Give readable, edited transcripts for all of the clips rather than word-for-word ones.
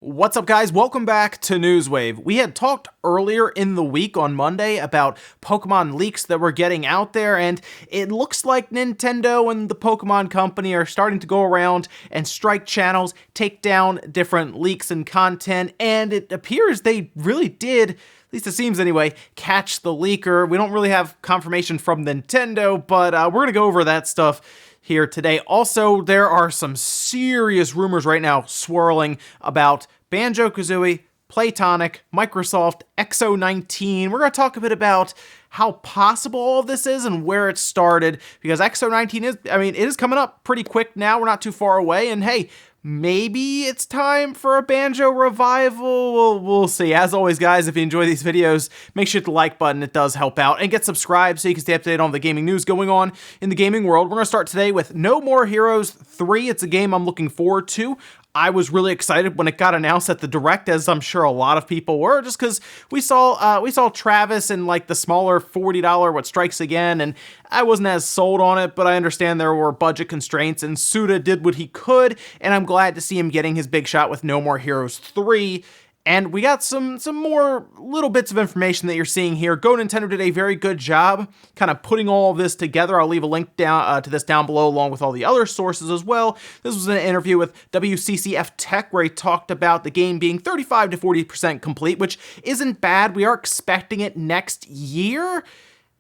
What's up, guys? Welcome back to Newswave. We had talked earlier in the week on Monday about Pokemon leaks that were getting out there, and it looks like Nintendo and the Pokemon Company are starting to go around and strike channels, take down different leaks and content, and it appears they really did, at least it seems anyway, catch the leaker. We don't really have confirmation from Nintendo, but we're going to go over that stuff here today. Also, there are some serious rumors right now swirling about Banjo-Kazooie, Playtonic, Microsoft, XO19. We're going to talk a bit about how possible all of this is and where it started, because XO19 is, it is coming up pretty quick now. We're not too far away, and hey, maybe it's time for a Banjo revival. We'll see. As always, guys, if you enjoy these videos, make sure to hit the like button. It does help out. And get subscribed so you can stay up to date on the gaming news going on in the gaming world. We're going to start today with No More Heroes 3. It's a game I'm looking forward to. I was really excited when it got announced at the Direct, as I'm sure a lot of people were, just because we saw Travis in like the smaller $40 What Strikes Again, and I wasn't as sold on it, but I understand there were budget constraints, and Suda did what he could, and I'm glad to see him getting his big shot with No More Heroes 3. And we got some more little bits of information that you're seeing here. Go Nintendo did a very good job kind of putting all of this together. I'll leave a link down to this down below along with all the other sources as well. This was an interview with WCCF Tech where he talked about the game being 35 to 40% complete, which isn't bad. We are expecting it next year.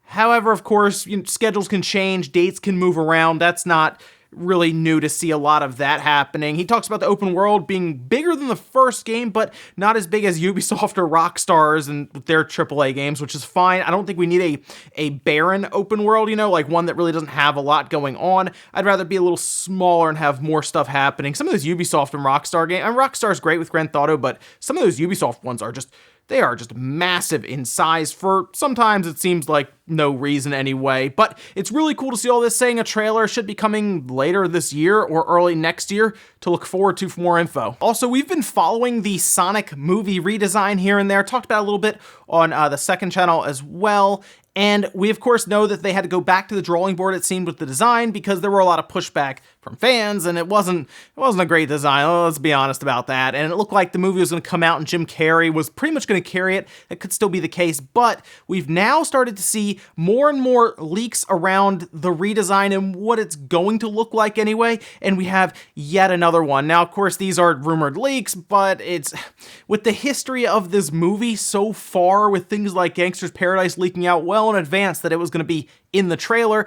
However, of course, schedules can change, dates can move around. That's not really new to see a lot of that happening. He talks about the open world being bigger than the first game, but not as big as Ubisoft or Rockstar's and their AAA games, which is fine. I don't think we need a barren open world, like one that really doesn't have a lot going on. I'd rather be a little smaller and have more stuff happening. Some of those Ubisoft and Rockstar games, and Rockstar's great with Grand Theft Auto, but some of those Ubisoft ones are just massive in size for sometimes it seems like no reason anyway. But it's really cool to see all this, saying a trailer should be coming later this year or early next year to look forward to for more info. Also, we've been following the Sonic movie redesign here and there, talked about it a little bit on the second channel as well. And we, of course, know that they had to go back to the drawing board, it seemed, with the design because there were a lot of pushback from fans, and it wasn't a great design. Let's be honest about that. And it looked like the movie was going to come out and Jim Carrey was pretty much going to carry it. That could still be the case, but we've now started to see more and more leaks around the redesign and what it's going to look like anyway, and we have yet another one. Now, of course, these are rumored leaks, but it's with the history of this movie so far, with things like Gangster's Paradise leaking out well in advance that it was going to be in the trailer,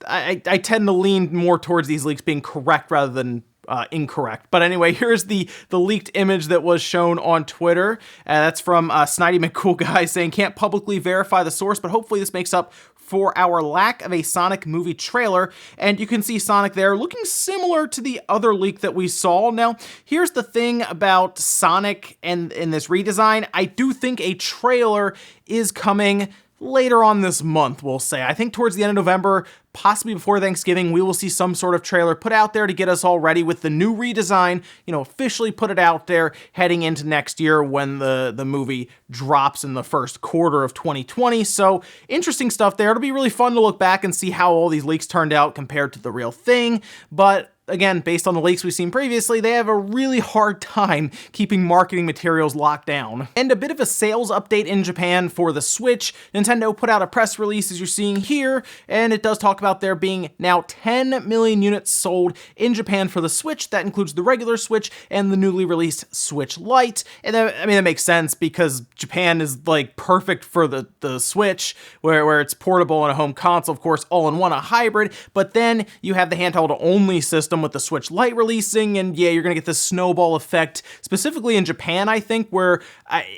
I tend to lean more towards these leaks being correct rather than incorrect. But anyway, here's the leaked image that was shown on Twitter. That's from Snidey McCool Guy saying, can't publicly verify the source, but hopefully this makes up for our lack of a Sonic movie trailer. And you can see Sonic there looking similar to the other leak that we saw. Now, here's the thing about Sonic and in this redesign. I do think a trailer is coming later on this month, we'll say. I think towards the end of November, possibly before Thanksgiving, we will see some sort of trailer put out there to get us all ready with the new redesign, officially put it out there heading into next year when the movie drops in the first quarter of 2020. So interesting stuff there. It'll be really fun to look back and see how all these leaks turned out compared to the real thing. But again, based on the leaks we've seen previously, they have a really hard time keeping marketing materials locked down. And a bit of a sales update in Japan for the Switch. Nintendo put out a press release, as you're seeing here, and it does talk about there being now 10 million units sold in Japan for the Switch. That includes the regular Switch and the newly released Switch Lite. And that makes sense because Japan is like perfect for the Switch, where it's portable and a home console, of course, all in one, a hybrid. But then you have the handheld only system with the Switch Lite releasing, and yeah, you're gonna get this snowball effect, specifically in Japan, I think, where,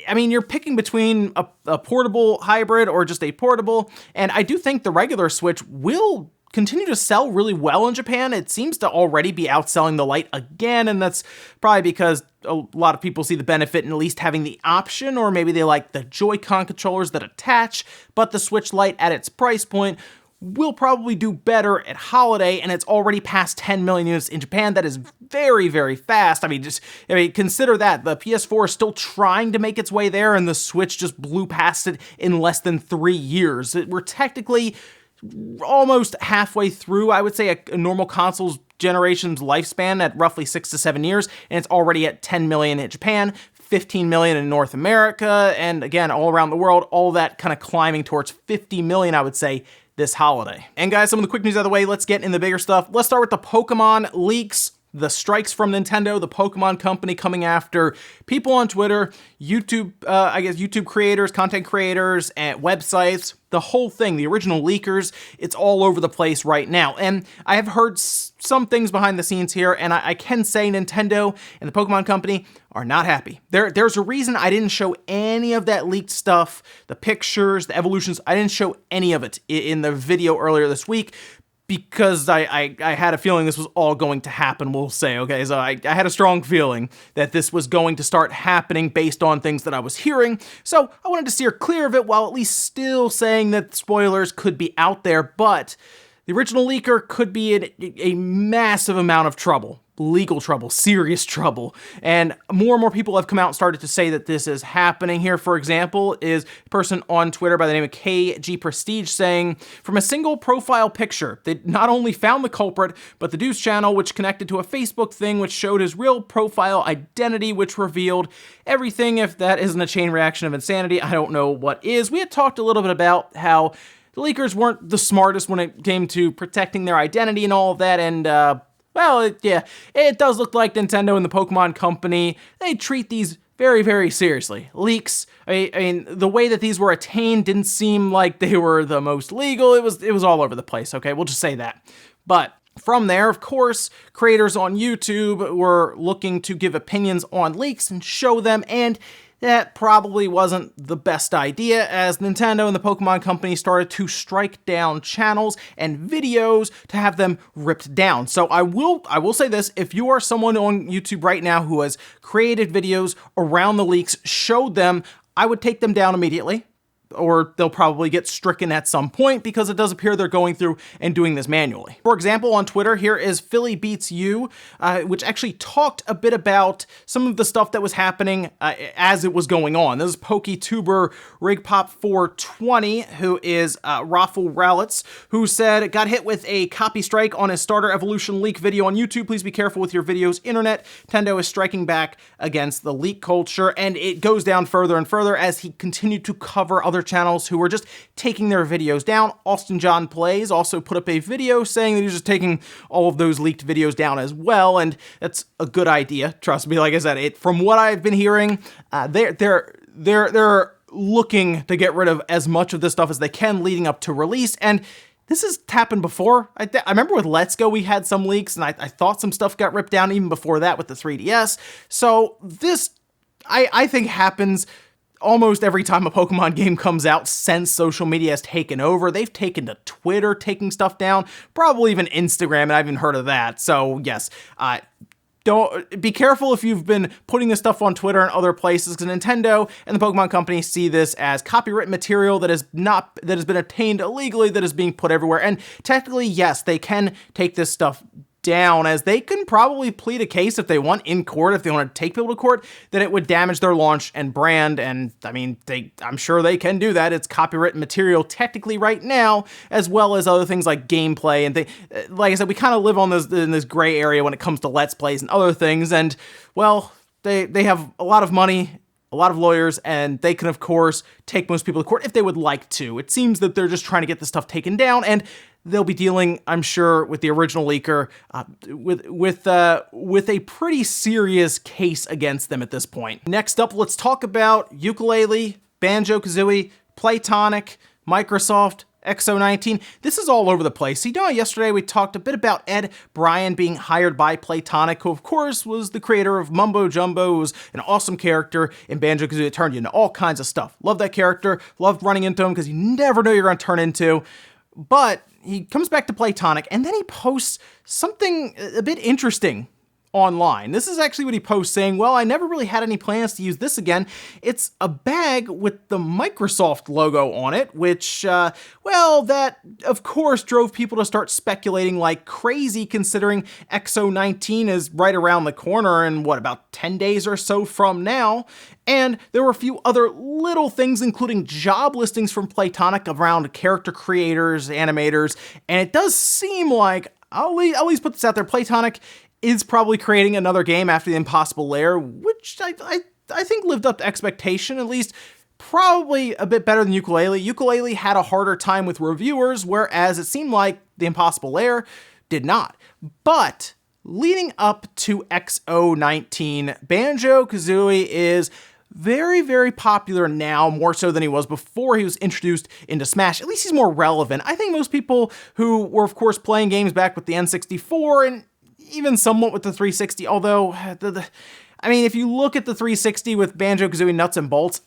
you're picking between a portable hybrid or just a portable, and I do think the regular Switch will continue to sell really well in Japan. It seems to already be outselling the Lite again, and that's probably because a lot of people see the benefit in at least having the option, or maybe they like the Joy-Con controllers that attach, but the Switch Lite at its price point will probably do better at holiday, and it's already past 10 million units in Japan. That is very, very fast. Consider that. The PS4 is still trying to make its way there, and the Switch just blew past it in less than 3 years. We're technically almost halfway through, I would say, a normal console's generation's lifespan at roughly 6 to 7 years, and it's already at 10 million in Japan, 15 million in North America, and again, all around the world, all that kind of climbing towards 50 million, I would say, this holiday. And guys, some of the quick news out of the way, let's get in the bigger stuff. Let's start with the Pokemon leaks. The strikes from Nintendo, the Pokemon company coming after people on Twitter, YouTube, YouTube creators, content creators, and websites, the whole thing, the original leakers, it's all over the place right now. And I have heard some things behind the scenes here, and I can say Nintendo and the Pokemon company are not happy. There's a reason I didn't show any of that leaked stuff, the pictures, the evolutions, I didn't show any of it in the video earlier this week, because I had a feeling this was all going to happen, we'll say, okay? So I had a strong feeling that this was going to start happening based on things that I was hearing, so I wanted to steer clear of it while at least still saying that spoilers could be out there, but the original leaker could be in a massive amount of trouble. Legal trouble, serious trouble, and more people have come out and started to say that this is happening. Here, for example, is a person on Twitter by the name of KG Prestige saying, from a single profile picture, they not only found the culprit, but the Deuce channel, which connected to a Facebook thing, which showed his real profile identity, which revealed everything. If that isn't a chain reaction of insanity, I don't know what is. We had talked a little bit about how the leakers weren't the smartest when it came to protecting their identity and all of that, and well, it does look like Nintendo and the Pokemon company, they treat these very, very seriously. Leaks, I mean, the way that these were attained didn't seem like they were the most legal. It was all over the place, okay? We'll just say that. But from there, of course, creators on YouTube were looking to give opinions on leaks and show them, and that probably wasn't the best idea, as Nintendo and the Pokemon company started to strike down channels and videos to have them ripped down. So I will say this, if you are someone on YouTube right now who has created videos around the leaks, showed them, I would take them down immediately, or they'll probably get stricken at some point, because it does appear they're going through and doing this manually. For example, on Twitter, here is Philly Beats You, which actually talked a bit about some of the stuff that was happening as it was going on. This is PokeTuber RigPop420, who is Raffle Rowlitz, who said, got hit with a copy strike on his starter evolution leak video on YouTube. Please be careful with your videos. Internet, Nintendo is striking back against the leak culture, and it goes down further and further as he continued to cover other channels who were just taking their videos down. Austin John Plays also put up a video saying that he was just taking all of those leaked videos down as well, and that's a good idea. Trust me, like I said, from what I've been hearing, they're looking to get rid of as much of this stuff as they can leading up to release, and this has happened before. I remember with Let's Go, we had some leaks, and I thought some stuff got ripped down even before that with the 3DS. So this, I think, happens almost every time a Pokemon game comes out since social media has taken over. They've taken to Twitter, taking stuff down, probably even Instagram, and I haven't heard of that. So yes, don't be careful if you've been putting this stuff on Twitter and other places, because Nintendo and the Pokemon company see this as copyright material that has been obtained illegally, that is being put everywhere. And technically, yes, they can take this stuff down, as they can probably plead a case if they want in court, if they want to take people to court, that it would damage their launch and brand. And I mean, I'm sure they can do that. It's copyright material technically right now, as well as other things like gameplay and like I said, we kind of live in this gray area when it comes to Let's Plays and other things. And well, they have a lot of money, a lot of lawyers, and they can of course take most people to court if they would like to. It seems that they're just trying to get this stuff taken down, and they'll be dealing, I'm sure, with the original leaker with a pretty serious case against them at this point. Next up, let's talk about Yooka-Laylee, Banjo-Kazooie, Playtonic, Microsoft, XO19. This is all over the place. You know, yesterday we talked a bit about Ed Bryan being hired by Playtonic, who of course was the creator of Mumbo Jumbo, who was an awesome character in Banjo-Kazooie. It turned you into all kinds of stuff. Love that character. Loved running into him, because you never know you're going to turn into. But he comes back to Playtonic, and then he posts something a bit interesting online. This is actually what he posts saying, well, I never really had any plans to use this again. It's a bag with the Microsoft logo on it, which, well, that of course drove people to start speculating like crazy, considering XO19 is right around the corner and what, about 10 days or so from now. And there were a few other little things, including job listings from Playtonic around character creators, animators, and it does seem like, I'll at least put this out there, Playtonic is probably creating another game after the Impossible Lair, which I think lived up to expectation, at least probably a bit better than Yooka-Laylee. Yooka-Laylee had a harder time with reviewers, whereas it seemed like the Impossible Lair did not. But leading up to XO19, Banjo-Kazooie is very, very popular now, more so than he was before he was introduced into Smash. At least he's more relevant. I think most people who were, of course, playing games back with the N64 and even somewhat with the 360, although, I mean, if you look at the 360 with Banjo-Kazooie nuts and bolts,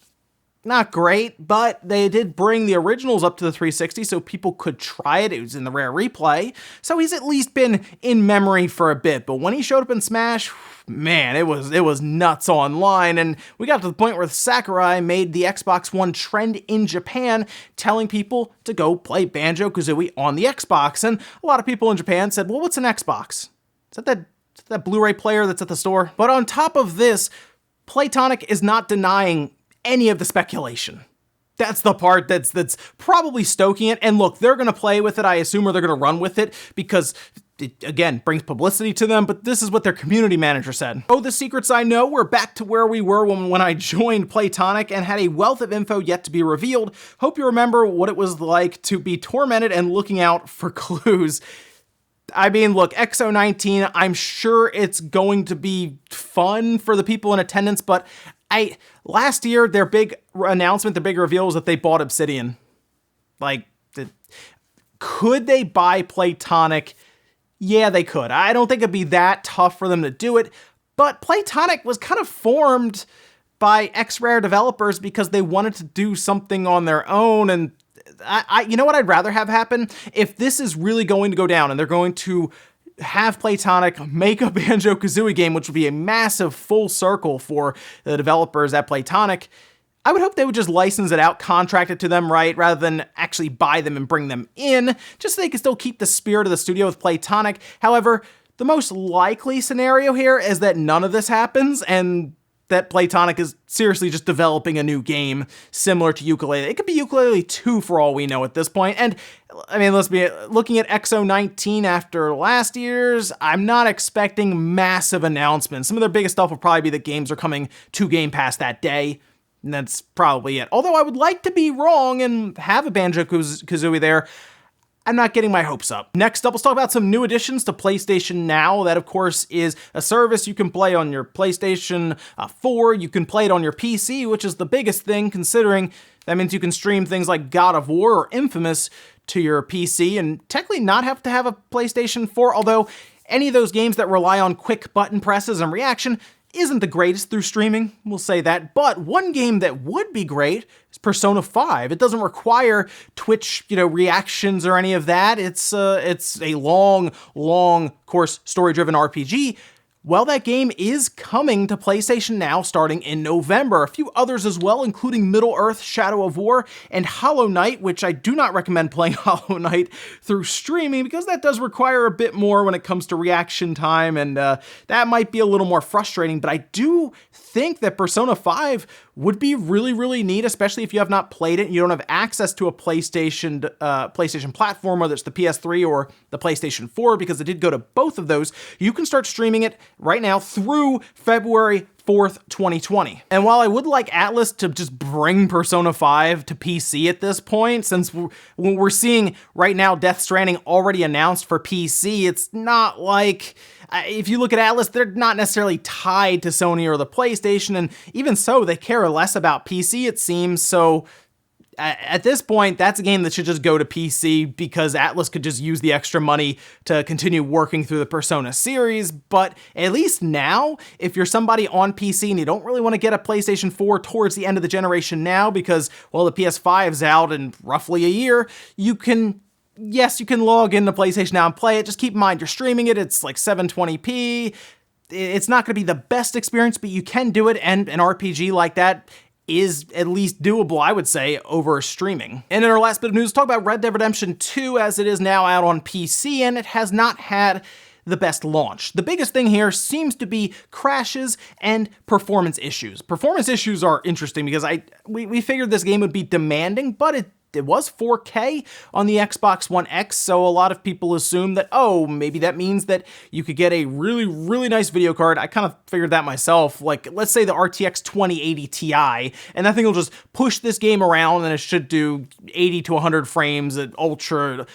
not great, but they did bring the originals up to the 360 so people could try it. It was in the rare replay, so he's at least been in memory for a bit. But when he showed up in Smash, man, it was nuts online, and we got to the point where Sakurai made the Xbox One trend in Japan, telling people to go play Banjo-Kazooie on the Xbox. And a lot of people in Japan said, well, what's an Xbox? Is that Blu-ray player that's at the store? But on top of this, Playtonic is not denying any of the speculation. That's the part that's probably stoking it. And look, they're going to play with it, I assume, or they're going to run with it because it, again, brings publicity to them, but this is what their community manager said. Oh, the secrets I know, we're back to where we were when I joined Playtonic and had a wealth of info yet to be revealed. Hope you remember what it was like to be tormented and looking out for clues. I mean, look, XO19, I'm sure it's going to be fun for the people in attendance, but last year, their big announcement, the big reveal was that they bought Obsidian. Like, could they buy Playtonic? Yeah, they could. I don't think it'd be that tough for them to do it, but Playtonic was kind of formed by ex-Rare developers because they wanted to do something on their own, and you know what I'd rather have happen? If this is really going to go down and they're going to have Playtonic make a Banjo-Kazooie game, which would be a massive full circle for the developers at Playtonic, I would hope they would just license it out, contract it to them, right, rather than actually buy them and bring them in, just so they can still keep the spirit of the studio with Playtonic. However, the most likely scenario here is that none of this happens, and that Playtonic is seriously just developing a new game similar to Yooka-Laylee. It could be Yooka-Laylee 2 for all we know at this point. And I mean, let's be looking at XO19 after last year's, I'm not expecting massive announcements. Some of their biggest stuff will probably be that games are coming to Game Pass that day. And that's probably it. Although I would like to be wrong and have a Banjo-Kazooie there, I'm not getting my hopes up. Next up, let's talk about some new additions to PlayStation Now. That, of course, is a service you can play on your PlayStation 4. You can play it on your PC, which is the biggest thing, considering that means you can stream things like God of War or Infamous to your PC and technically not have to have a PlayStation 4, although any of those games that rely on quick button presses and reaction isn't the greatest through streaming, we'll say that. But one game that would be great is Persona 5. It doesn't require Twitch, reactions or any of that. It's a long, of course, story-driven RPG. Well, that game is coming to PlayStation Now starting in November. A few others as well, including Middle-earth: Shadow of War and Hollow Knight, which I do not recommend playing Hollow Knight through streaming because that does require a bit more when it comes to reaction time, and that might be a little more frustrating, but I do think that Persona 5 would be really, really neat, especially if you have not played it and you don't have access to a PlayStation platform, whether it's the PS3 or the PlayStation 4, because it did go to both of those. You can start streaming it right now through February 4th, 2020. And while I would like Atlus to just bring Persona 5 to PC at this point, since we're seeing right now Death Stranding already announced for PC, it's not like, if you look at Atlus, they're not necessarily tied to Sony or the PlayStation, and even so, they care less about PC, it seems, so at this point, that's a game that should just go to PC because Atlus could just use the extra money to continue working through the Persona series. But at least now, if you're somebody on PC and you don't really want to get a PlayStation 4 towards the end of the generation now because, well, the PS5's out in roughly a year, you can log into PlayStation Now and play it. Just keep in mind, you're streaming it. It's like 720p. it's not going to be the best experience, but you can do it, and an RPG like that is at least doable, I would say, over streaming. And in our last bit of news, talk about Red Dead Redemption 2, as it is now out on PC, and it has not had the best launch. The biggest thing here seems to be crashes and performance issues. Performance issues are interesting because we figured this game would be demanding, but it was 4K on the Xbox One X, so a lot of people assume that, oh, maybe that means that you could get a really, really nice video card. I kind of figured that myself. Like, let's say the RTX 2080 Ti, and that thing will just push this game around and it should do 80 to 100 frames at ultra.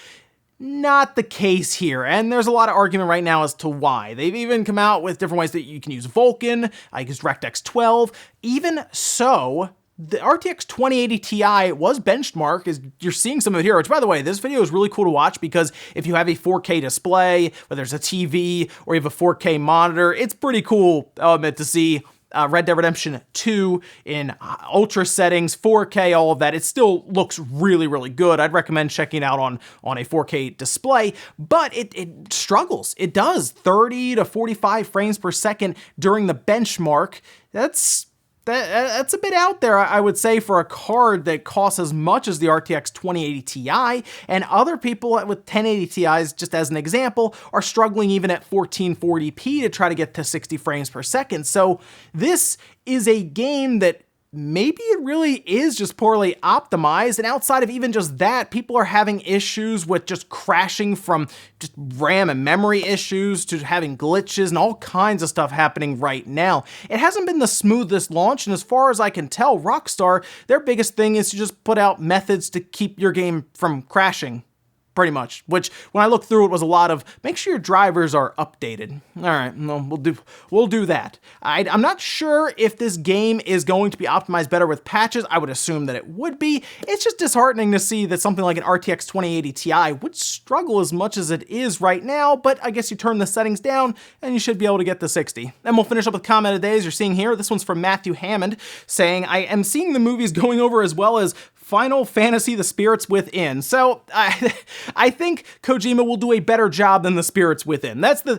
Not the case here, and there's a lot of argument right now as to why. They've even come out with different ways that you can use Vulkan, I use DirectX 12. Even so, the RTX 2080 Ti was benchmarked, as you're seeing some of it here, which, by the way, this video is really cool to watch because if you have a 4K display, whether it's a TV or you have a 4K monitor, it's pretty cool, I'll admit, to see Red Dead Redemption 2 in ultra settings, 4K, all of that. It still looks really, really good. I'd recommend checking it out on a 4K display, but it struggles. It does 30 to 45 frames per second during the benchmark. That's a bit out there, I would say, for a card that costs as much as the RTX 2080 Ti, and other people with 1080 Ti's, just as an example, are struggling even at 1440p to try to get to 60 frames per second. So this is a game that maybe it really is just poorly optimized, and outside of even just that, people are having issues with just crashing from just RAM and memory issues to having glitches and all kinds of stuff happening right now. It hasn't been the smoothest launch, and as far as I can tell, Rockstar, their biggest thing is to just put out methods to keep your game from crashing. Pretty much, which when I looked through it was a lot of make sure your drivers are updated. All right, no, we'll do that. I'm not sure if this game is going to be optimized better with patches. I would assume that it would be. It's just disheartening to see that something like an RTX 2080 Ti would struggle as much as it is right now, but I guess you turn the settings down and you should be able to get the 60. And we'll finish up with comment of the day, as you're seeing here. This one's from Matthew Hammond saying, I am seeing the movies going over as well as Final Fantasy: The Spirits Within. So I think Kojima will do a better job than The Spirits Within. That's the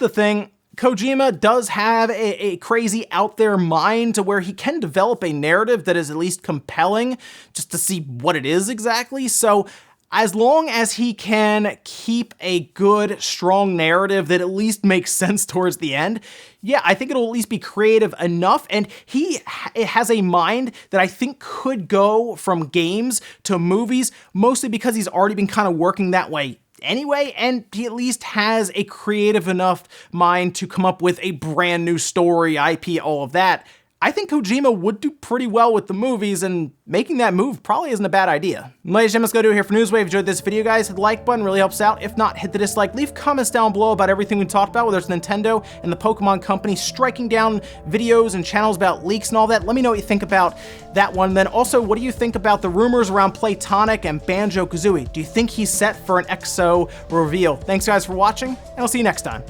thing. Kojima does have a crazy out there mind to where he can develop a narrative that is at least compelling just to see what it is exactly. So as long as he can keep a good, strong narrative that at least makes sense towards the end, yeah, I think it'll at least be creative enough. And it has a mind that I think could go from games to movies, mostly because he's already been kind of working that way anyway, and he at least has a creative enough mind to come up with a brand new story, IP, all of that. I think Kojima would do pretty well with the movies, and making that move probably isn't a bad idea. Ladies and gentlemen, let's go do it here for Newswave. If you enjoyed this video, guys, hit the like button, really helps out. If not, hit the dislike. Leave comments down below about everything we talked about, whether it's Nintendo and the Pokemon Company striking down videos and channels about leaks and all that. Let me know what you think about that one. Then also, what do you think about the rumors around Playtonic and Banjo-Kazooie? Do you think he's set for an EXO reveal? Thanks, guys, for watching, and I'll see you next time.